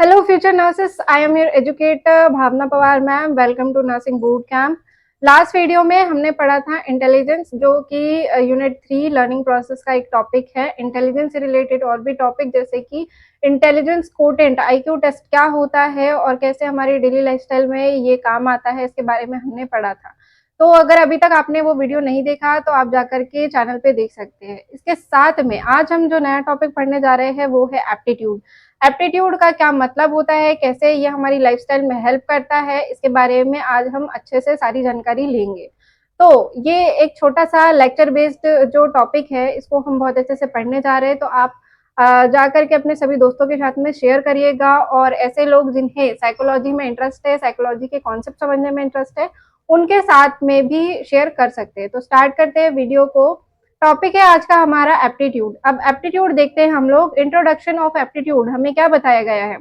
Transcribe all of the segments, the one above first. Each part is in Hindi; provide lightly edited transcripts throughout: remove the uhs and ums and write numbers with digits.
Hello, future nurses. I am your educator Bhavna Pawar ma'am. Welcome to nursing boot camp. Last video में हमने पढ़ा था इंटेलिजेंस, जो कि यूनिट 3 लर्निंग प्रोसेस का एक टॉपिक है. इंटेलिजेंस से रिलेटेड और भी टॉपिक जैसे कि इंटेलिजेंस कोटेंट आईक्यू टेस्ट क्या होता है और कैसे हमारी डेली लाइफस्टाइल में ये काम आता है, इसके बारे में हमने पढ़ा था. तो अगर अभी तक आपने वो वीडियो नहीं देखा तो आप जाकर के चैनल पे देख सकते हैं. इसके साथ में आज हम जो नया टॉपिक पढ़ने जा रहे हैं वो है एप्टीट्यूड. एप्टीट्यूड का क्या मतलब होता है, कैसे ये हमारी लाइफस्टाइल में हेल्प करता है, इसके बारे में आज हम अच्छे से सारी जानकारी लेंगे. तो ये एक छोटा सा लेक्चर बेस्ड जो टॉपिक है, इसको हम बहुत अच्छे से पढ़ने जा रहे हैं. तो आप जाकर के अपने सभी दोस्तों के साथ में शेयर करिएगा, और ऐसे लोग जिन्हें साइकोलॉजी में इंटरेस्ट है, साइकोलॉजी के कॉन्सेप्ट समझने में इंटरेस्ट है, उनके साथ में भी शेयर कर सकते हैं. तो स्टार्ट करते हैं वीडियो को. टॉपिक है आज का हमारा एप्टीट्यूड. अब एप्टीट्यूड देखते हैं हम लोग. इंट्रोडक्शन ऑफ एप्टीट्यूड हमें क्या बताया गया है.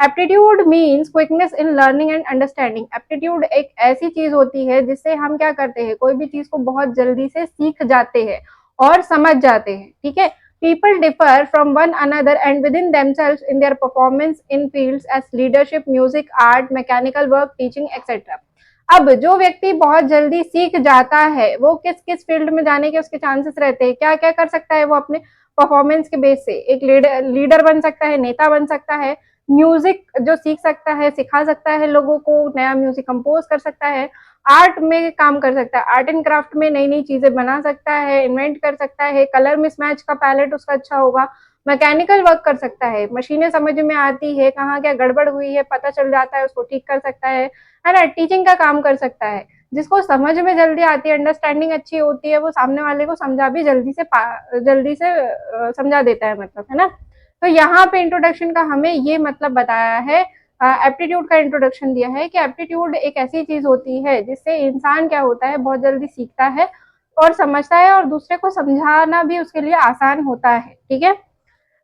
Aptitude means quickness in learning and understanding. Aptitude एक ऐसी चीज होती है जिससे हम क्या करते हैं, कोई भी चीज को बहुत जल्दी से सीख जाते हैं और समझ जाते हैं. ठीक है. People differ from one another and within themselves in their performance in fields as leadership, music, art, mechanical work, teaching, etc. अब जो व्यक्ति बहुत जल्दी सीख जाता है, वो किस किस फील्ड में जाने के उसके चांसेस रहते हैं, क्या क्या कर सकता है वो अपने परफॉर्मेंस के बेस से. एक लीडर बन सकता है, नेता बन सकता है. म्यूजिक जो सीख सकता है, सिखा सकता है लोगों को, नया म्यूजिक कंपोज कर सकता है. आर्ट में काम कर सकता है, आर्ट एंड क्राफ्ट में नई नई चीजें बना सकता है, इन्वेंट कर सकता है. कलर मिसमैच का पैलेट उसका अच्छा होगा. मैकेनिकल वर्क कर सकता है, मशीनें समझ में आती है, कहाँ क्या गड़बड़ हुई है पता चल जाता है, उसको ठीक कर सकता है ना. टीचिंग का काम कर सकता है, जिसको समझ में जल्दी आती है, अंडरस्टैंडिंग अच्छी होती है, वो सामने वाले को समझा भी जल्दी से समझा देता है, मतलब, है ना. तो यहाँ पे इंट्रोडक्शन का हमें ये मतलब बताया है, एप्टीट्यूड का इंट्रोडक्शन दिया है कि एप्टीट्यूड एक ऐसी चीज होती है जिससे इंसान क्या होता है, बहुत जल्दी सीखता है और समझता है, और दूसरे को समझाना भी उसके लिए आसान होता है. ठीक है.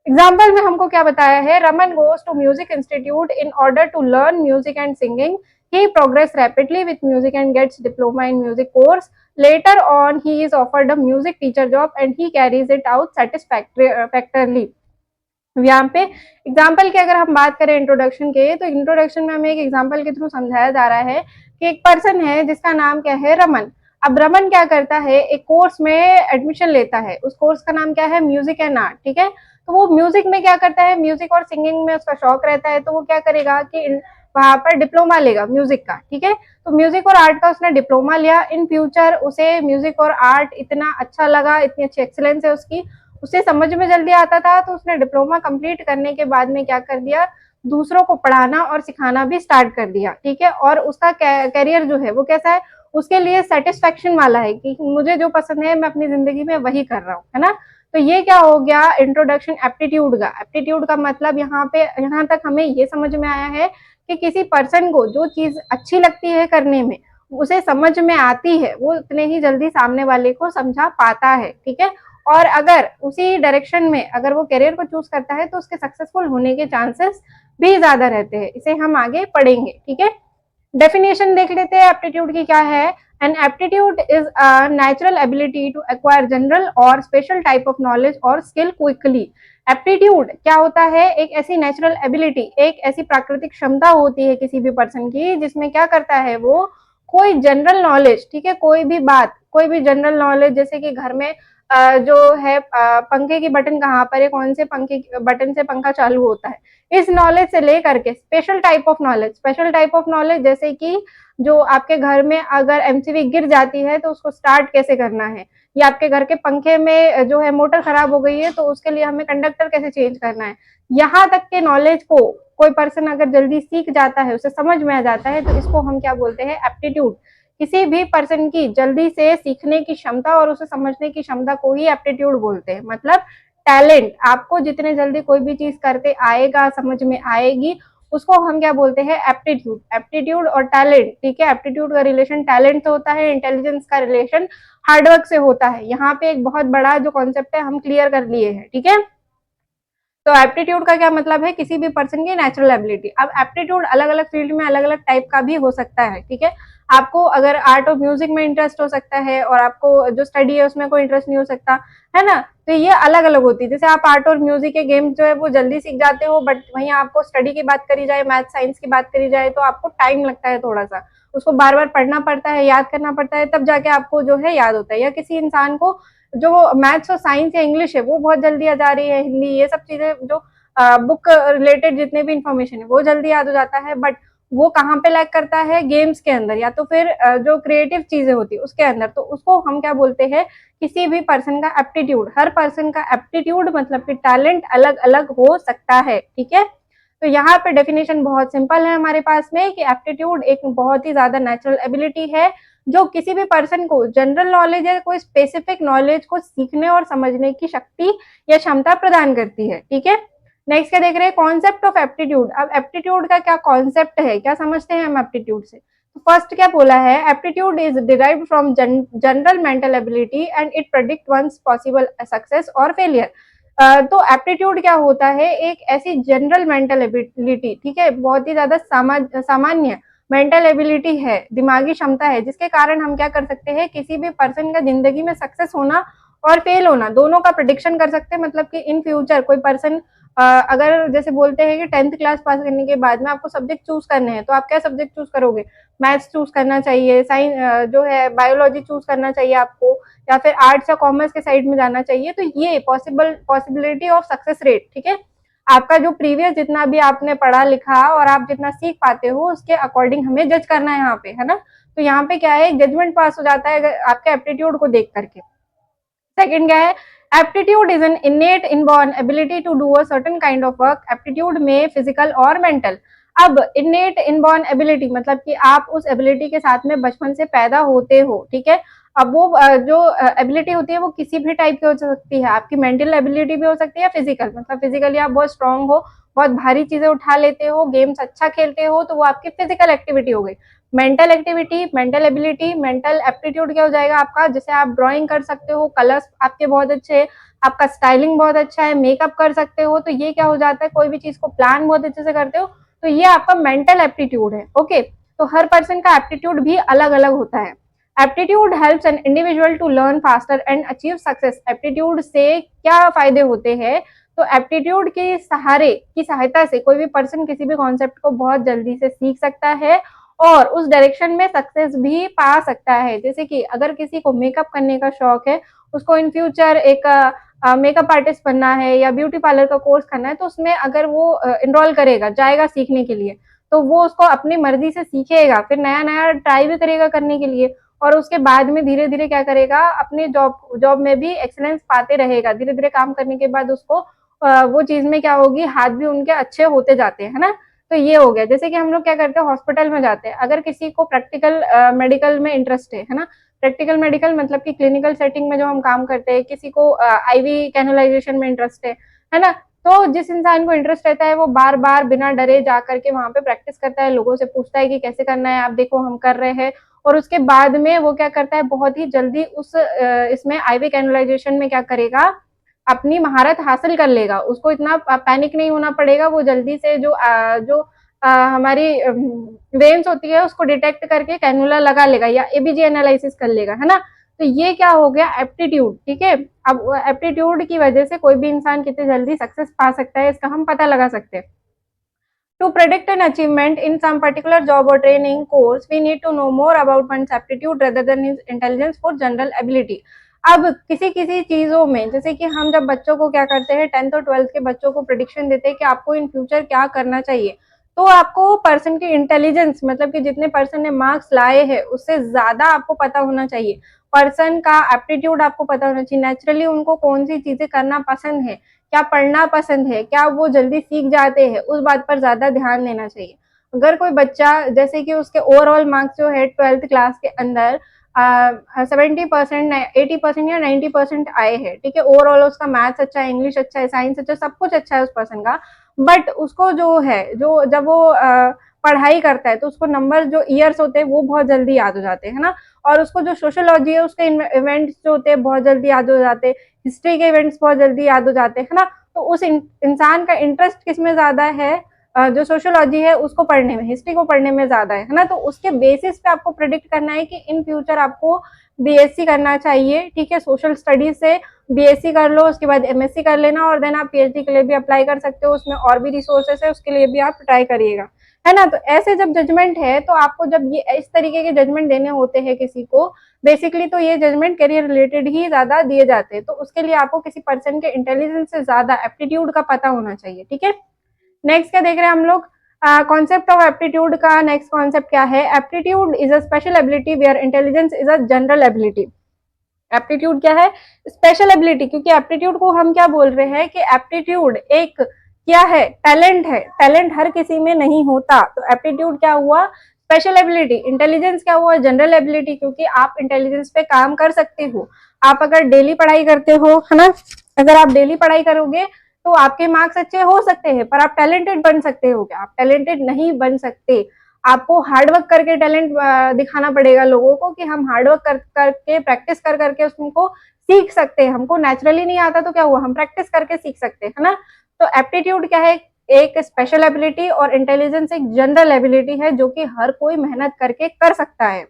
एग्जाम्पल में हमको क्या बताया है. Raman goes to music institute in order to learn music and singing. He progressed rapidly with music and gets diploma in music course. Later on, he is offered a music teacher job and he carries it out satisfactorily. यहाँ पे एग्जाम्पल की अगर हम बात करें इंट्रोडक्शन के, तो इंट्रोडक्शन में हमें एक एग्जाम्पल के थ्रू समझाया जा रहा है कि एक पर्सन है जिसका नाम क्या है, रमन. अब रमन क्या करता है, एक कोर्स में एडमिशन लेता है. उस कोर्स का नाम क्या है, म्यूजिक एंड आर्ट. ठीक है. तो वो म्यूजिक में क्या करता है, म्यूजिक और सिंगिंग में उसका शौक रहता है, तो वो क्या करेगा कि वहां पर डिप्लोमा लेगा म्यूजिक का. ठीक है. तो म्यूजिक और आर्ट का उसने डिप्लोमा लिया. इन फ्यूचर उसे म्यूजिक और आर्ट इतना अच्छा लगा, इतनी अच्छी एक्सीलेंस है उसकी, उसे समझ में जल्दी आता था, तो उसने डिप्लोमा कंप्लीट करने के बाद में क्या कर दिया, दूसरों को पढ़ाना और सिखाना भी स्टार्ट कर दिया. ठीक है. और उसका करियर जो है वो कैसा है, उसके लिए सेटिस्फेक्शन वाला है कि मुझे जो पसंद है मैं अपनी जिंदगी में वही कर रहा हूँ, है ना. तो ये क्या हो गया, इंट्रोडक्शन एप्टीट्यूड का. एप्टीट्यूड का मतलब यहाँ पे, यहाँ तक हमें ये समझ में आया है कि किसी पर्सन को जो चीज अच्छी लगती है करने में, उसे समझ में आती है, वो उतने ही जल्दी सामने वाले को समझा पाता है. ठीक है. और अगर उसी डायरेक्शन में अगर वो करियर को चूज करता है, तो उसके सक्सेसफुल होने के चांसेस भी ज्यादा रहते हैं. इसे हम आगे पढ़ेंगे. ठीक है. डेफिनेशन देख लेते हैं एप्टीट्यूड की क्या है. An aptitude is a natural ability to acquire general और स्पेशल टाइप ऑफ नॉलेज और स्किल क्विकली. एप्टीट्यूड क्या होता है, एक ऐसी नेचुरल एबिलिटी, एक ऐसी प्राकृतिक क्षमता होती है किसी भी पर्सन की, जिसमें क्या करता है वो, कोई जनरल नॉलेज, ठीक है, कोई भी बात, कोई भी जनरल नॉलेज, जैसे कि घर में जो है पंखे की बटन कहाँ पर है, कौन से पंखे बटन से पंखा चालू होता है, इस नॉलेज से लेकर के special type of knowledge. Special type of knowledge जैसे कि जो आपके घर में अगर एमसीबी गिर जाती है तो उसको स्टार्ट कैसे करना है, या आपके घर के पंखे में जो है मोटर खराब हो गई है तो उसके लिए हमें कंडक्टर कैसे चेंज करना है, यहाँ तक के नॉलेज को कोई पर्सन अगर जल्दी सीख जाता है, उसे समझ में आ जाता है, तो इसको हम क्या बोलते हैं, एप्टीट्यूड. किसी भी पर्सन की जल्दी से सीखने की क्षमता और उसे समझने की क्षमता को ही एप्टीट्यूड बोलते हैं. मतलब टैलेंट, आपको जितने जल्दी कोई भी चीज करते आएगा, समझ में आएगी, उसको हम क्या बोलते हैं, एप्टीट्यूड. एप्टीट्यूड और टैलेंट. ठीक है. एप्टीट्यूड का रिलेशन टैलेंट से होता है, इंटेलिजेंस का रिलेशन हार्डवर्क से होता है. यहाँ पे एक बहुत बड़ा जो कॉन्सेप्ट है हम क्लियर कर लिए हैं. ठीक है. तो एप्टीट्यूड का क्या मतलब है, किसी भी पर्सन की नेचुरल एबिलिटी। अब एप्टीट्यूड अलग अलग फील्ड में अलग अलग टाइप का भी हो सकता है, ठीक है। आपको अगर आर्ट और म्यूजिक में इंटरेस्ट हो सकता है और आपको जो स्टडी है उसमें कोई इंटरेस्ट नहीं हो सकता है ना, तो ये अलग अलग होती है। जैसे आप आर्ट और म्यूजिक के गेम जो है वो जल्दी सीख जाते हो, बट वहीं आपको स्टडी की बात करी जाए, मैथ साइंस की बात करी जाए, तो आपको टाइम लगता है थोड़ा सा, उसको बार बार पढ़ना पड़ता है, याद करना पड़ता है, तब जाके आपको जो है याद होता है। या किसी इंसान को जो मैथ्स और साइंस या इंग्लिश है वो बहुत जल्दी आ जा रही है, हिंदी, ये सब चीजें जो बुक रिलेटेड जितने भी इंफॉर्मेशन है वो जल्दी याद हो जाता है, बट वो कहाँ पे लैग करता है, गेम्स के अंदर या तो फिर जो क्रिएटिव चीजें होती है उसके अंदर। तो उसको हम क्या बोलते हैं, किसी भी पर्सन का एप्टीट्यूड, हर पर्सन का एप्टीट्यूड मतलब कि टैलेंट अलग अलग हो सकता है, ठीक है। तो यहाँ पे डेफिनेशन बहुत सिंपल है हमारे पास में कि एप्टीट्यूड एक बहुत ही ज्यादा नेचुरल एबिलिटी है जो किसी भी पर्सन को जनरल नॉलेज या कोई स्पेसिफिक नॉलेज को सीखने और समझने की शक्ति या क्षमता प्रदान करती है, ठीक है। नेक्स्ट क्या देख रहे हैं, कॉन्सेप्ट ऑफ एप्टीट्यूड। अब एप्टीट्यूड का क्या कॉन्सेप्ट है, क्या समझते हैं हम एप्टीट्यूड से। तो फर्स्ट क्या बोला है, aptitude is derived from general mental ability and it predict one's possible success और फेलियर। तो एप्टीट्यूड क्या होता है, एक ऐसी जनरल मेंटल एबिलिटी, ठीक है, बहुत ही ज्यादा सामान्य मेंटल एबिलिटी है, दिमागी क्षमता है, जिसके कारण हम क्या कर सकते हैं, किसी भी पर्सन का जिंदगी में सक्सेस होना और फेल होना दोनों का प्रिडिक्शन कर सकते हैं। मतलब कि इन फ्यूचर कोई पर्सन अगर जैसे बोलते हैं कि 10th क्लास पास करने के बाद में आपको सब्जेक्ट चूज करने हैं, तो आप क्या सब्जेक्ट चूज करोगे, मैथ्स चूज करना चाहिए, साइंस जो है बायोलॉजी चूज करना चाहिए आपको, या फिर आर्ट्स या कॉमर्स के साइड में जाना चाहिए। तो ये पॉसिबिलिटी ऑफ सक्सेस रेट, ठीक है, आपका जो प्रीवियस जितना भी आपने पढ़ा लिखा और आप जितना सीख पाते हो उसके अकॉर्डिंग हमें जज करना है यहाँ पे, है ना। तो यहाँ पे क्या है, जजमेंट पास हो जाता है अगर आपके एप्टीट्यूड को देख करके। सेकंड क्या है, aptitude is an innate inborn ability to do a certain kind of work, aptitude में फिजिकल और मेंटल। अब इनेट इनबॉर्न एबिलिटी मतलब कि आप उस एबिलिटी के साथ में बचपन से पैदा होते हो, ठीक है। अब वो जो एबिलिटी होती है वो किसी भी टाइप की हो सकती है, आपकी मेंटल एबिलिटी भी हो सकती है, फिजिकल मतलब फिजिकली आप बहुत स्ट्रांग हो, बहुत भारी चीजें उठा लेते हो, गेम्स अच्छा खेलते हो, तो वो आपकी फिजिकल एक्टिविटी हो गई। Mental activity, mental ability, mental aptitude क्या हो जाएगा आपका, जैसे आप ड्राइंग कर सकते हो, कलर्स आपके बहुत अच्छे हैं, आपका स्टाइलिंग बहुत अच्छा है, मेकअप कर सकते हो, तो ये क्या हो जाता है, कोई भी चीज को प्लान बहुत अच्छे से करते हो, तो ये आपका मेंटल एप्टीट्यूड है, ओके। तो हर पर्सन का एप्टीट्यूड भी अलग अलग होता है। Aptitude helps an individual to learn faster and achieve success. Aptitude से क्या फायदे होते हैं, तो एप्टीट्यूड के सहारे की सहायता से कोई भी पर्सन किसी भी कॉन्सेप्ट को बहुत जल्दी से सीख सकता है और उस डायरेक्शन में सक्सेस भी पा सकता है। जैसे कि अगर किसी को मेकअप करने का शौक है, उसको इन फ्यूचर एक मेकअप आर्टिस्ट बनना है या ब्यूटी पार्लर का कोर्स करना है, तो उसमें अगर वो इनरोल करेगा, जाएगा सीखने के लिए, तो वो उसको अपनी मर्जी से सीखेगा, फिर नया नया ट्राई भी करेगा करने के लिए, और उसके बाद में धीरे धीरे क्या करेगा, अपने जॉब जॉब में भी एक्सीलेंस पाते रहेगा। धीरे धीरे काम करने के बाद उसको वो चीज में क्या होगी, हाथ भी उनके अच्छे होते जाते हैं, है ना। तो ये हो गया, जैसे कि हम लोग क्या करते हैं, हॉस्पिटल में जाते हैं, अगर किसी को प्रैक्टिकल मेडिकल में इंटरेस्ट है ना, प्रैक्टिकल मेडिकल मतलब कि क्लिनिकल सेटिंग में जो हम काम करते हैं, किसी को आईवी कैनुलाइजेशन में इंटरेस्ट है ना, तो जिस इंसान को इंटरेस्ट रहता है वो बार बार बिना डरे जा करके वहां पे प्रैक्टिस करता है, लोगों से पूछता है कि कैसे करना है, आप देखो हम कर रहे हैं, और उसके बाद में वो क्या करता है, बहुत ही जल्दी उस इसमें आईवी कैनुलाइजेशन में क्या करेगा, अपनी महारत हासिल कर लेगा, उसको इतना पैनिक नहीं होना पड़ेगा, वो जल्दी से हमारी वेन्स होती है उसको डिटेक्ट करके कैनुला लगा लेगा या एबीजी एनालिसिस कर लेगा, है ना। तो ये क्या हो गया, एप्टीट्यूड, ठीक है। अब एप्टीट्यूड की वजह से कोई भी इंसान कितनी जल्दी सक्सेस पा सकता है, इसका हम पता लगा सकते हैं। To predict an achievement in some particular job or training course, we need to know more about one's aptitude rather than his intelligence for general ability. अब किसी किसी चीजों में, जैसे कि हम जब बच्चों को क्या करते हैं, 10th और 12th के बच्चों को प्रिडिक्शन देते हैं कि आपको इन फ्यूचर क्या करना चाहिए, तो आपको पर्सन की इंटेलिजेंस मतलब कि जितने पर्सन ने मार्क्स लाए हैं उससे ज्यादा आपको पता होना चाहिए, पर्सन का एप्टीट्यूड आपको पता होना चाहिए, नेचुरली उनको कौन सी चीजें करना पसंद है, क्या पढ़ना पसंद है, क्या वो जल्दी सीख जाते हैं, उस बात पर ज्यादा ध्यान देना चाहिए। अगर कोई बच्चा जैसे कि उसके ओवरऑल मार्क्स जो है 12th क्लास के अंदर 70%, 80% या 90% आए हैं, ठीक है, ओवरऑल उसका मैथ्स अच्छा है, इंग्लिश अच्छा है, साइंस अच्छा, सब कुछ अच्छा है उस पर्सन का, बट उसको जो है, जो जब वो पढ़ाई करता है तो उसको नंबर जो ईयर्स होते हैं वो बहुत जल्दी याद हो जाते हैं, है ना। और उसको जो सोशियोलॉजी है उसके इवेंट्स जो होते हैं बहुत जल्दी याद हो जाते हैं, हिस्ट्री के इवेंट्स बहुत जल्दी याद हो जाते हैं, है ना। तो उस इंसान का इंटरेस्ट किस में ज्यादा है, जो सोशियोलॉजी है उसको पढ़ने में, हिस्ट्री को पढ़ने में ज्यादा है ना। तो उसके बेसिस पे आपको प्रेडिक्ट करना है कि इन फ्यूचर आपको बीएससी करना चाहिए, ठीक है, सोशल स्टडीज से बीएससी कर लो, उसके बाद एमएससी कर लेना और देन आप पीएचडी के लिए भी अप्लाई कर सकते हो, उसमें और भी रिसोर्सेस है, उसके लिए भी आप ट्राई करिएगा, है ना। तो ऐसे जब जजमेंट है तो आपको जब ये इस तरीके के जजमेंट देने होते हैं किसी को, बेसिकली तो ये जजमेंट करियर रिलेटेड ही ज्यादा दिए जाते हैं। तो उसके लिए आपको किसी पर्सन के इंटेलिजेंस से ज्यादा एप्टीट्यूड का पता होना चाहिए, ठीक है। नेक्स्ट क्या देख रहे हैं हम लोग, कॉन्सेप्ट ऑफ एप्टीट्यूड का नेक्स्ट कॉन्सेप्ट क्या है। Aptitude is a special ability where intelligence is a general ability. Aptitude क्या है, स्पेशल एबिलिटी, क्योंकि एप्टीट्यूड को हम क्या बोल रहे हैं कि एप्टीट्यूड एक क्या है, टैलेंट है, टैलेंट हर किसी में नहीं होता। तो एप्टीट्यूड क्या हुआ, स्पेशल एबिलिटी। इंटेलिजेंस क्या हुआ, जनरल एबिलिटी, क्योंकि आप इंटेलिजेंस पे काम कर सकते हो। आप अगर डेली पढ़ाई करते हो, है ना, अगर आप डेली पढ़ाई करोगे तो आपके मार्क्स अच्छे हो सकते हैं, पर आप टैलेंटेड बन सकते हो क्या, आप टैलेंटेड नहीं बन सकते। आपको हार्डवर्क करके टैलेंट दिखाना पड़ेगा लोगों को कि हम हार्डवर्क करके प्रैक्टिस कर करके उसको सीख सकते हैं। हमको नेचुरली नहीं आता तो क्या हुआ, हम प्रैक्टिस करके सीख सकते हैं, है ना। तो एप्टीट्यूड क्या है, एक स्पेशल एबिलिटी, और इंटेलिजेंस एक जनरल एबिलिटी है जो कि हर कोई मेहनत करके कर सकता है।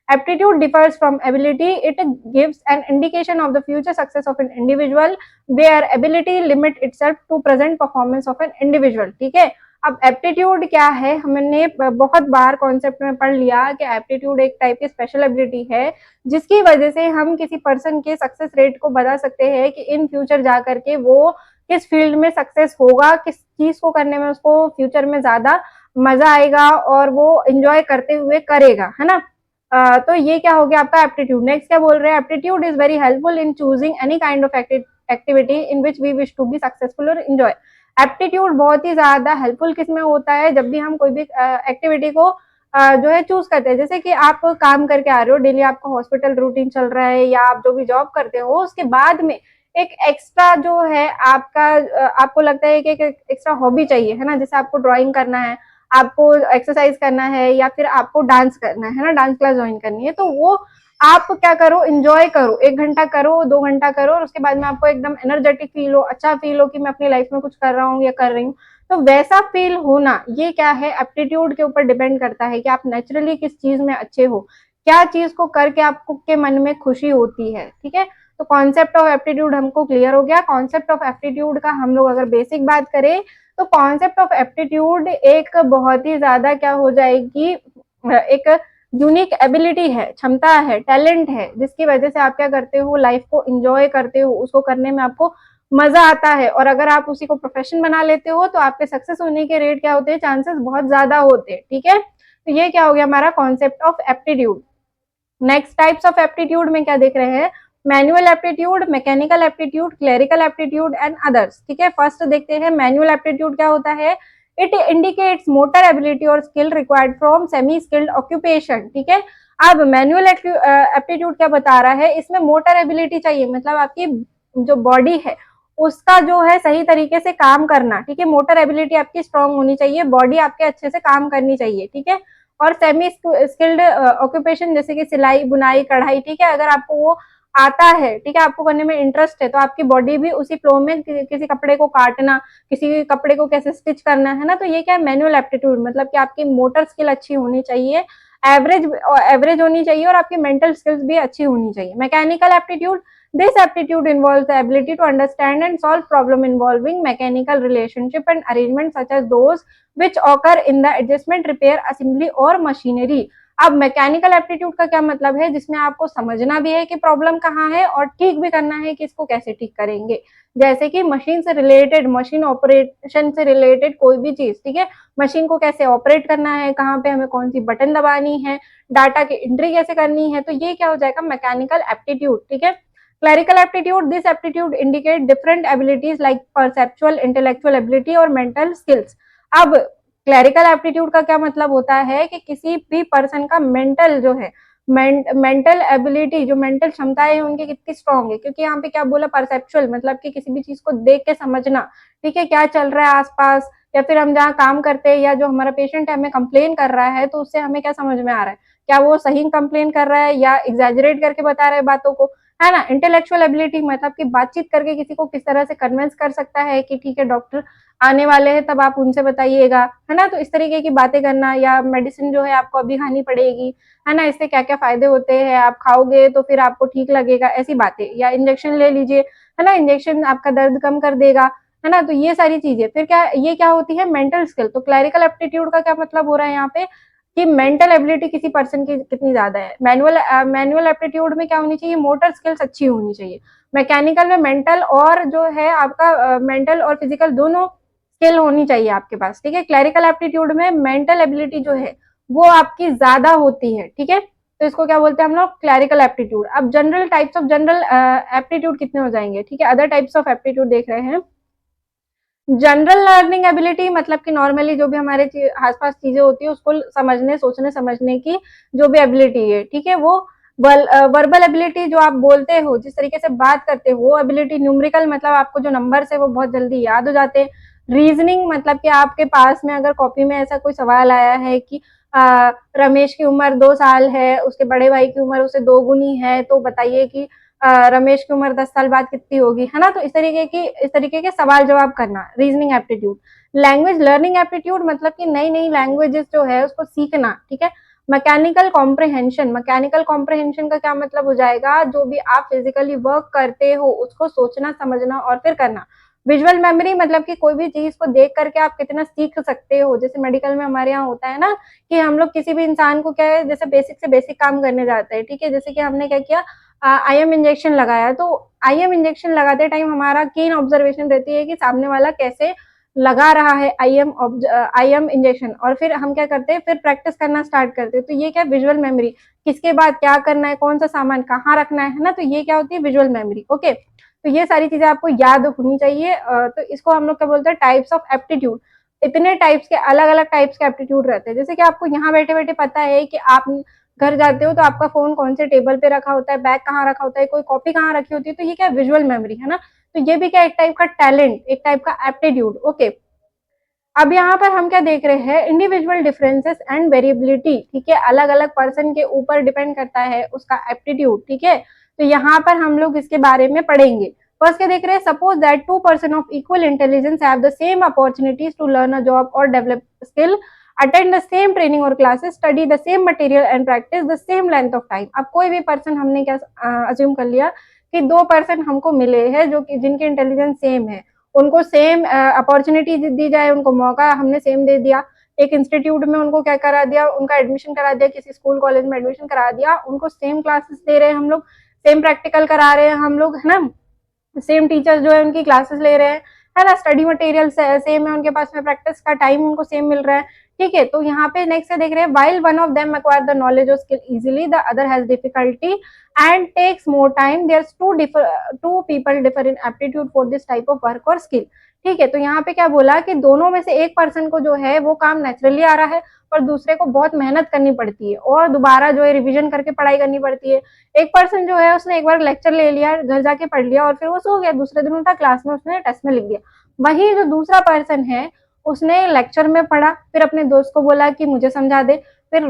Aptitude differs from ability. It gives an indication of the future success of an individual, where ability limit itself to present performance of an individual. ठीक है। अब एप्टीट्यूड क्या है, हमने बहुत बार कॉन्सेप्ट में पढ़ लिया कि एप्टीट्यूड एक टाइप की स्पेशल एबिलिटी है जिसकी वजह से हम किसी पर्सन के सक्सेस रेट को बता सकते हैं कि इन फ्यूचर जा करके वो किस फील्ड में सक्सेस होगा, किस चीज को करने में उसको फ्यूचर में ज्यादा मजा आएगा और वो एंजॉय करते हुए करेगा, है ना। तो ये क्या हो गया आपका एप्टीट्यूड। नेक्स्ट क्या बोल रहे हैं, aptitude is very helpful in choosing any kind of activity in which we wish to be successful और एंजॉय। एप्टीट्यूड बहुत ही ज्यादा हेल्पफुल किस में होता है, जब भी हम कोई भी एक्टिविटी को जो है चूज करते हैं। जैसे कि आप काम करके आ रहे हो, डेली आपका हॉस्पिटल रूटीन चल रहा है या आप जो भी जॉब करते हो, उसके बाद में एक एक्स्ट्रा जो है आपका आपको लगता है कि एक एक्स्ट्रा हॉबी चाहिए, है ना। जैसे आपको ड्राइंग करना है, आपको एक्सरसाइज करना है, या फिर आपको डांस करना है ना, डांस क्लास ज्वाइन करनी है, तो वो आप क्या करो, एंजॉय करो, 1 घंटा करो, 2 घंटा करो, और उसके बाद में आपको एकदम एनर्जेटिक फील हो, अच्छा फील हो कि मैं अपनी लाइफ में कुछ कर रहा हूँ या कर रही हूँ। तो वैसा फील होना, ये क्या है, एप्टीट्यूड के ऊपर डिपेंड करता है कि आप नेचुरली किस चीज में अच्छे हो, क्या चीज को करके आपको के मन में खुशी होती है, ठीक है। तो कॉन्सेप्ट ऑफ एप्टीट्यूड हमको क्लियर हो गया। कॉन्सेप्ट ऑफ एप्टीट्यूड का हम लोग अगर बेसिक बात करें तो कॉन्सेप्ट ऑफ एप्टीट्यूड एक बहुत ही ज्यादा क्या हो जाएगी, एक यूनिक एबिलिटी है, क्षमता है, टैलेंट है, जिसकी वजह से आप क्या करते हो, लाइफ को एंजॉय करते हो, उसको करने में आपको मजा आता है, और अगर आप उसी को प्रोफेशन बना लेते हो तो आपके सक्सेस होने के रेट क्या होते हैं, चांसेस बहुत ज्यादा होते हैं, ठीक है। तो ये क्या हो गया हमारा concept of aptitude. Next types of aptitude में क्या देख रहे हैं, manual aptitude, mechanical aptitude, clerical aptitude and others, ठीक है। फर्स्ट देखते हैं मैनुअल एप्टीट्यूड क्या होता है। इट इंडिकेट्स मोटर एबिलिटी और skill required from semi skilled occupation, ठीक है। अब मैनुअल एप्टीट्यूड क्या बता रहा है, इसमें मोटर एबिलिटी चाहिए, मतलब आपकी जो बॉडी है उसका जो है सही तरीके से काम करना, ठीक है। मोटर एबिलिटी आपकी स्ट्रांग होनी चाहिए, बॉडी आपके अच्छे से काम करनी चाहिए, ठीक है। और सेमी स्किल्ड ऑक्यूपेशन जैसे कि सिलाई, बुनाई, कढ़ाई, ठीक है, अगर आपको वो आता है, ठीक है, आपको करने में इंटरेस्ट है, तो आपकी बॉडी भी उसी फ्लो में किसी कपड़े को काटना, किसी कपड़े को कैसे स्टिच करना है ना, तो ये क्या है मैनुअल एप्टीट्यूड, मतलब कि आपकी मोटर स्किल अच्छी होनी चाहिए, एवरेज होनी चाहिए, और आपकी मेंटल स्किल्स भी अच्छी होनी चाहिए। Mechanical aptitude, this aptitude involves the ability to understand and solve problem involving mechanical relationship and arrangement such as those which occur in the adjustment, repair, assembly और machinery। अब मैकेनिकल एप्टीट्यूड का क्या मतलब है, जिसमें आपको समझना भी है कि प्रॉब्लम कहाँ है और ठीक भी करना है कि इसको कैसे ठीक करेंगे। जैसे कि मशीन से रिलेटेड, मशीन ऑपरेशन से रिलेटेड कोई भी चीज, ठीक है, मशीन को कैसे ऑपरेट करना है, कहाँ पे हमें कौन सी बटन दबानी है, डाटा की एंट्री कैसे करनी है, तो ये क्या हो जाएगा मैकेनिकल एप्टीट्यूड, ठीक है। Clerical aptitude, this aptitude indicate different abilities like perceptual, intellectual ability और mental skills। अब क्लैरिकल एप्टीट्यूड का क्या मतलब होता है कि किसी भी पर्सन का मेंटल जो है, मेंटल एबिलिटी, जो मेंटल क्षमताएं है उनकी कितनी स्ट्रांग है, क्योंकि यहाँ पे क्या बोला परसेप्चुअल, मतलब कि किसी भी चीज को देख के समझना, ठीक है, क्या चल रहा है आसपास, या फिर हम जहाँ काम करते हैं या जो हमारा पेशेंट है हमें कंप्लेन कर रहा है तो उससे हमें क्या समझ में आ रहा है, क्या वो सही कंप्लेन कर रहा है या एग्जैजरेट करके बता रहा है बातों को, है ना। इंटेलेक्चुअल एबिलिटी मतलब कि बातचीत करके किसी को किस तरह से कन्विंस कर सकता है कि ठीक है डॉक्टर आने वाले हैं तब आप उनसे बताइएगा, है ना। तो इस तरीके की बातें करना, या मेडिसिन जो है आपको अभी खानी पड़ेगी, है ना, इससे क्या क्या फायदे होते हैं, आप खाओगे तो फिर आपको ठीक लगेगा, ऐसी बातें। या इंजेक्शन ले लीजिए, है ना, इंजेक्शन आपका दर्द कम कर देगा, है ना। तो ये सारी चीजें फिर क्या, ये क्या होती है, मेंटल स्किल। तो क्लरिकल एप्टीट्यूड का क्या मतलब हो रहा है यहाँ पे कि मेंटल एबिलिटी किसी पर्सन की कितनी ज्यादा है। मैनुअल एप्टीट्यूड में क्या होनी चाहिए, मोटर स्किल्स अच्छी होनी चाहिए। मैकेनिकल में मेंटल और जो है आपका मेंटल और फिजिकल दोनों स्किल होनी चाहिए आपके पास, ठीक है। क्लरिकल एप्टीट्यूड में मेंटल एबिलिटी जो है वो आपकी ज्यादा होती है, ठीक है। तो इसको क्या बोलते हैं हम लोग, क्लरिकल एप्टीट्यूड। अब general types of general aptitude कितने हो जाएंगे, ठीक है। अदर टाइप्स ऑफ एप्टीट्यूड देख रहे हैं। जनरल लर्निंग एबिलिटी मतलब कि नॉर्मली जो भी हमारे आसपास चीजें होती है उसको समझने, सोचने समझने की जो भी एबिलिटी है, ठीक है, वो वर्बल एबिलिटी जो आप बोलते हो, जिस तरीके से बात करते हो, वो एबिलिटी। न्यूमेरिकल मतलब आपको जो नंबर्स है वो बहुत जल्दी याद हो जाते हैं। रीजनिंग मतलब कि आपके पास में अगर कॉपी में ऐसा कोई सवाल आया है कि रमेश की उम्र 2 साल है, उसके बड़े भाई की उम्र उससे 2 गुनी है, तो बताइए कि रमेश की उम्र 10 साल बाद कितनी होगी, है ना। तो इस तरीके के सवाल जवाब करना, reasoning aptitude. Language learning aptitude मतलब कि नई नई लैंग्वेजेस जो है उसको सीखना, ठीक है। मैकेनिकल कॉम्प्रहेंशन का क्या मतलब हो जाएगा, जो भी आप फिजिकली वर्क करते हो उसको सोचना समझना और फिर करना। विजुअल मेमोरी मतलब कि कोई भी चीज को देख करके आप कितना सीख सकते हो। जैसे मेडिकल में हमारे यहाँ होता है ना कि हम लोग किसी भी इंसान को क्या है, जैसे बेसिक से बेसिक काम करने जाते हैं, ठीक है। जैसे कि हमने क्या किया, आईएम इंजेक्शन लगाया, तो आईएम इंजेक्शन लगाते टाइम हमारा कीन ऑब्जर्वेशन रहती है कि सामने वाला कैसे लगा रहा है आईएम इंजेक्शन, और फिर हम क्या करते हैं, फिर प्रैक्टिस करना स्टार्ट करते हैं। तो ये क्या, विजुअल मेमोरी, किसके बाद क्या करना है, कौन सा सामान कहाँ रखना है ना। तो ये क्या होती है, विजुअल मेमोरी। ओके, तो ये सारी चीजें आपको याद होनी चाहिए। तो इसको हम लोग क्या बोलते हैं, टाइप्स ऑफ एप्टीट्यूड। इतने टाइप्स के, अलग अलग टाइप्स के एप्टीट्यूड रहते हैं। जैसे कि आपको यहाँ बैठे बैठे पता है कि आप घर जाते हो तो आपका फोन कौन से टेबल पे रखा होता है, बैग कहाँ रखा होता है, कोई कॉपी कहाँ रखी होती है, तो ये क्या विजुअल मेमोरी है ना। तो ये भी क्या, एक टाइप का टैलेंट, एक टाइप का एप्टीट्यूड। ओके, अब यहाँ पर हम क्या देख रहे हैं, इंडिविजुअल डिफरेंसेस एंड वेरिएबिलिटी, ठीक है। अलग अलग पर्सन के ऊपर डिपेंड करता है उसका एप्टीट्यूड, ठीक है। तो यहाँ पर हम लोग इसके बारे में पढ़ेंगे। फर्स्ट क्या देख रहे हैं, suppose that 2 person of equal intelligence have the same opportunities to learn a job और develop skill, attend the same training और classes, study the same material and practice the same length of time. अब कोई भी पर्सन, हमने क्या अज्यूम कर लिया कि 2 पर्सन हमको मिले हैं जो कि जिनके इंटेलिजेंस सेम है, उनको सेम अपॉर्चुनिटी दी जाए, उनको मौका हमने सेम दे दिया। एक इंस्टीट्यूट में उनको क्या करा दिया, उनका एडमिशन करा दिया, किसी स्कूल कॉलेज में एडमिशन करा दिया, उनको सेम क्लासेस दे रहे हैं हम लोग, सेम प्रैक्टिकल करा रहे हैं हम लोग, है ना। सेम टीचर जो है उनकी क्लासेस ले रहे हैं, है ना। स्टडी मटेरियल सेम है उनके पास में, प्रैक्टिस का टाइम उनको सेम मिल रहा है, ठीक है। तो यहाँ पे नेक्स्ट देख रहे हैं, while one of them acquire the knowledge और skill easily, the other has difficulty and takes more time, there two people differ in aptitude for this type of work और स्किल, ठीक है। तो यहाँ पे क्या बोला कि दोनों में से एक पर्सन को जो है वो काम नेचुरली आ रहा है, और दूसरे को बहुत मेहनत करनी पड़ती है और दोबारा जो है रिविजन करके पढ़ाई करनी पड़ती है। एक पर्सन जो है उसने एक बार लेक्चर ले लिया, घर जाके पढ़ लिया और फिर वो सो गया, दूसरे दिन उठा क्लास में उसने टेस्ट में लिख दिया। वही जो दूसरा पर्सन है, उसने लेक्चर में पढ़ा, फिर अपने दोस्त को बोला कि मुझे समझा दे, फिर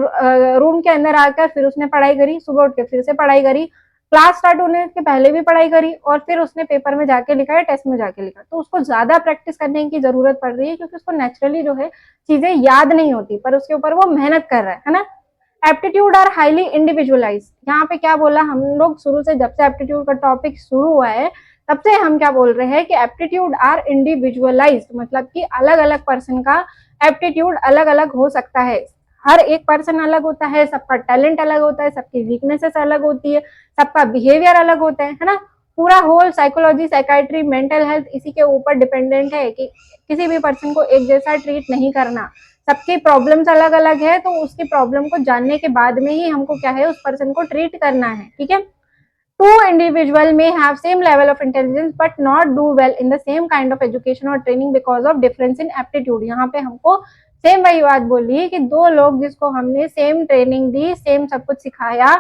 रूम के अंदर आकर फिर उसने पढ़ाई करी, सुबह उठ के फिर से पढ़ाई करी, क्लास स्टार्ट होने के पहले भी पढ़ाई करी, और फिर उसने पेपर में जाके लिखा है, टेस्ट में जाके लिखा। तो उसको ज्यादा प्रैक्टिस करने की जरूरत पड़ रही है, क्योंकि उसको नेचुरली जो है चीजें याद नहीं होती, पर उसके ऊपर वो मेहनत कर रहा है ना। एप्टीट्यूड आर हाईली इंडिविजुअलाइज, यहाँ पे क्या बोला हम लोग, शुरू से जब से एप्टीट्यूड का टॉपिक शुरू हुआ है तब से हम क्या बोल रहे हैं कि एप्टीट्यूड आर इंडिविजुअलाइज, मतलब कि अलग अलग पर्सन का एप्टीट्यूड अलग अलग हो सकता है। हर एक पर्सन अलग होता है, सबका टैलेंट अलग होता है, सबकी वीकनेसेस अलग होती है, सबका बिहेवियर अलग होता है ना। पूरा whole psychology, psychiatry, mental health इसी के ऊपर डिपेंडेंट है कि किसी भी पर्सन को एक जैसा ट्रीट नहीं करना। सबकी प्रॉब्लम्स अलग अलग है, तो उसकी प्रॉब्लम को जानने के बाद में ही हमको क्या है, उस पर्सन को ट्रीट करना है, ठीक है। Two individual may have same level of intelligence but not do well in the same kind of education or training because of difference in aptitude। यहाँ पे हमको सेम वही बात बोली है कि दो लोग जिसको हमने सेम ट्रेनिंग दी, सेम सब कुछ सिखाया,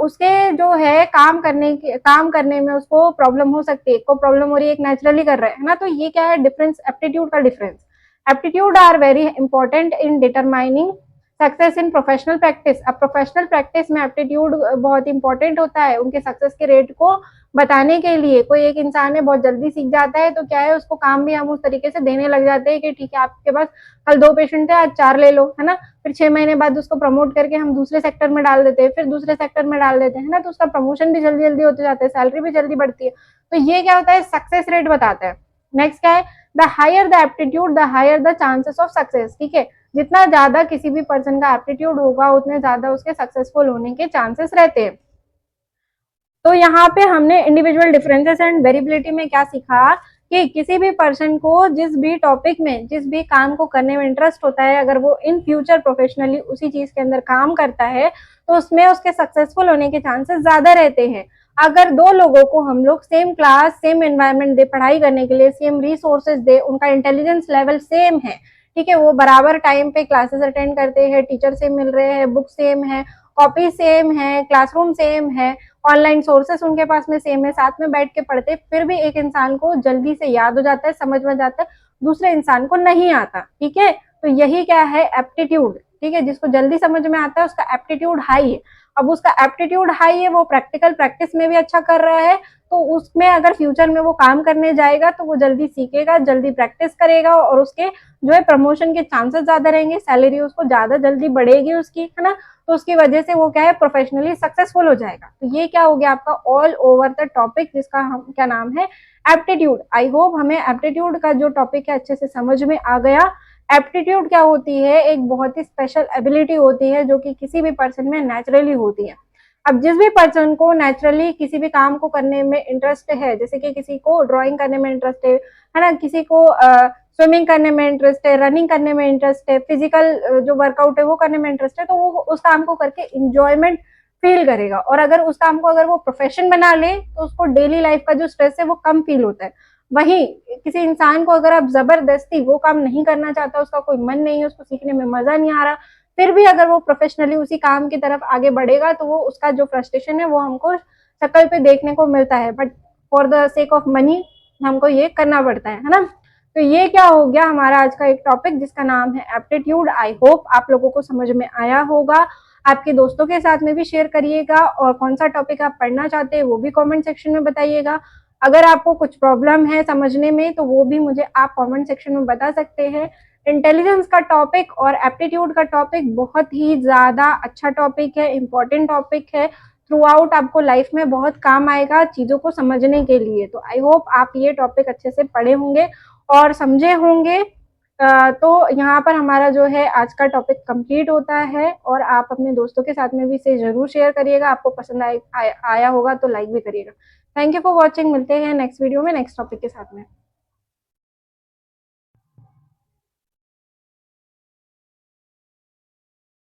उसके जो है काम करने में उसको प्रॉब्लम हो सकती है। एक को प्रॉब्लम हो रही है, एक नेचुरली कर रहा है ना। तो ये क्या है, डिफरेंस, एप्टीट्यूड का difference. Aptitude are very important in determining success in professional practice. अब प्रोफेशनल प्रैक्टिस में एप्टीट्यूड बहुत इंपॉर्टेंट होता है उनके सक्सेस के रेट को बताने के लिए। कोई एक इंसान है बहुत जल्दी सीख जाता है तो क्या है, उसको काम भी हम उस तरीके से देने लग जाते हैं कि ठीक है आपके पास कल 2 पेशेंट थे, आज 4 ले लो, है ना। फिर 6 महीने बाद उसको प्रमोट करके हम दूसरे सेक्टर में डाल देते हैं, फिर दूसरे सेक्टर में डाल देते हैं, है ना। तो उसका प्रमोशन भी जल्दी जल्दी होते जाता है, सैलरी भी जल्दी बढ़ती है। तो ये क्या होता है, सक्सेस रेट बताता है। नेक्स्ट क्या है, the higher the aptitude the higher the chances of success. ठीक है, जितना ज्यादा किसी भी पर्सन का एप्टीट्यूड होगा उतने ज्यादा उसके सक्सेसफुल होने के चांसेस रहते हैं। तो यहाँ पे हमने इंडिविजुअल डिफरेंसेस एंड वेरिएबिलिटी में क्या सीखा कि किसी भी पर्सन को जिस भी टॉपिक में, जिस भी काम को करने में इंटरेस्ट होता है, अगर वो इन फ्यूचर प्रोफेशनली उसी चीज के अंदर काम करता है तो उसमें उसके सक्सेसफुल होने के चांसेस ज्यादा रहते हैं। अगर 2 लोगों को हम लोग सेम क्लास, सेम एनवायरनमेंट दे पढ़ाई करने के लिए, सेम रिसोर्सेज दे, उनका इंटेलिजेंस लेवल सेम है, ठीक है, वो बराबर टाइम पे क्लासेस अटेंड करते हैं, टीचर सेम मिल रहे हैं, बुक सेम है, कॉपी सेम है, क्लासरूम सेम है, ऑनलाइन सोर्सेस उनके पास में सेम है, साथ में बैठ के पढ़ते, फिर भी एक इंसान को जल्दी से याद हो जाता है, समझ में जाता है, दूसरे इंसान को नहीं आता। ठीक है, तो यही क्या है, एप्टीट्यूड। ठीक है, जिसको जल्दी समझ में आता है उसका एप्टीट्यूड हाई है। अब उसका एप्टीट्यूड हाई है, वो प्रैक्टिकल प्रैक्टिस में भी अच्छा कर रहा है, तो उसमें अगर फ्यूचर में वो काम करने जाएगा तो वो जल्दी सीखेगा, जल्दी प्रैक्टिस करेगा और उसके जो है प्रमोशन के चांसेस ज्यादा रहेंगे, सैलरी उसको ज्यादा जल्दी बढ़ेगी उसकी, है ना। तो उसकी वजह से वो क्या है, प्रोफेशनली सक्सेसफुल हो जाएगा। तो ये क्या हो गया आपका ऑल ओवर द टॉपिक, जिसका हम क्या नाम है, एप्टीट्यूड। आई होप हमें एप्टीट्यूड का जो टॉपिक है अच्छे से समझ में आ गया। एप्टीट्यूड क्या होती है, एक बहुत ही स्पेशल एबिलिटी होती है जो कि किसी भी पर्सन में नेचुरली होती है। अब जिस भी पर्सन को नेचुरली किसी भी काम को करने में इंटरेस्ट है, जैसे कि किसी को ड्राइंग करने में इंटरेस्ट है ना, किसी को स्विमिंग करने में इंटरेस्ट है, रनिंग करने में इंटरेस्ट है, फिजिकल जो वर्कआउट है वो करने में इंटरेस्ट है, तो वो उस काम को करके इंजॉयमेंट फील करेगा। और अगर उस काम को अगर वो प्रोफेशन बना ले तो उसको डेली लाइफ का जो स्ट्रेस है वो कम फील होता है। वहीं किसी इंसान को अगर आप जबरदस्ती वो काम नहीं करना चाहता, उसका कोई मन नहीं है, उसको सीखने में मजा नहीं आ रहा, फिर भी अगर वो प्रोफेशनली उसी काम की तरफ आगे बढ़ेगा तो वो उसका जो फ्रस्ट्रेशन है वो हमको शक्ल पे देखने को मिलता है, but for the sake of money हमको ये करना पड़ता है ना। तो ये क्या हो गया हमारा आज का एक टॉपिक जिसका नाम है एप्टीट्यूड। आई होप आप लोगों को समझ में आया होगा। आपके दोस्तों के साथ में भी शेयर करिएगा और कौन सा टॉपिक आप पढ़ना चाहते हैं वो भी कमेंट सेक्शन में बताइएगा। अगर आपको कुछ प्रॉब्लम है समझने में तो वो भी मुझे आप कमेंट सेक्शन में बता सकते हैं। इंटेलिजेंस का टॉपिक और एप्टीट्यूड का टॉपिक बहुत ही ज्यादा अच्छा टॉपिक है, इंपॉर्टेंट टॉपिक है, थ्रू आउट आपको लाइफ में बहुत काम आएगा चीजों को समझने के लिए। तो आई होप आप ये टॉपिक अच्छे से पढ़े होंगे और समझे होंगे। तो यहाँ पर हमारा जो है आज का टॉपिक कंप्लीट होता है और आप अपने दोस्तों के साथ में भी इसे जरूर शेयर करिएगा। आपको पसंद आया होगा तो लाइक भी करिएगा। Thank you for watching. मिलते हैं नेक्स्ट वीडियो में नेक्स्ट टॉपिक के साथ में।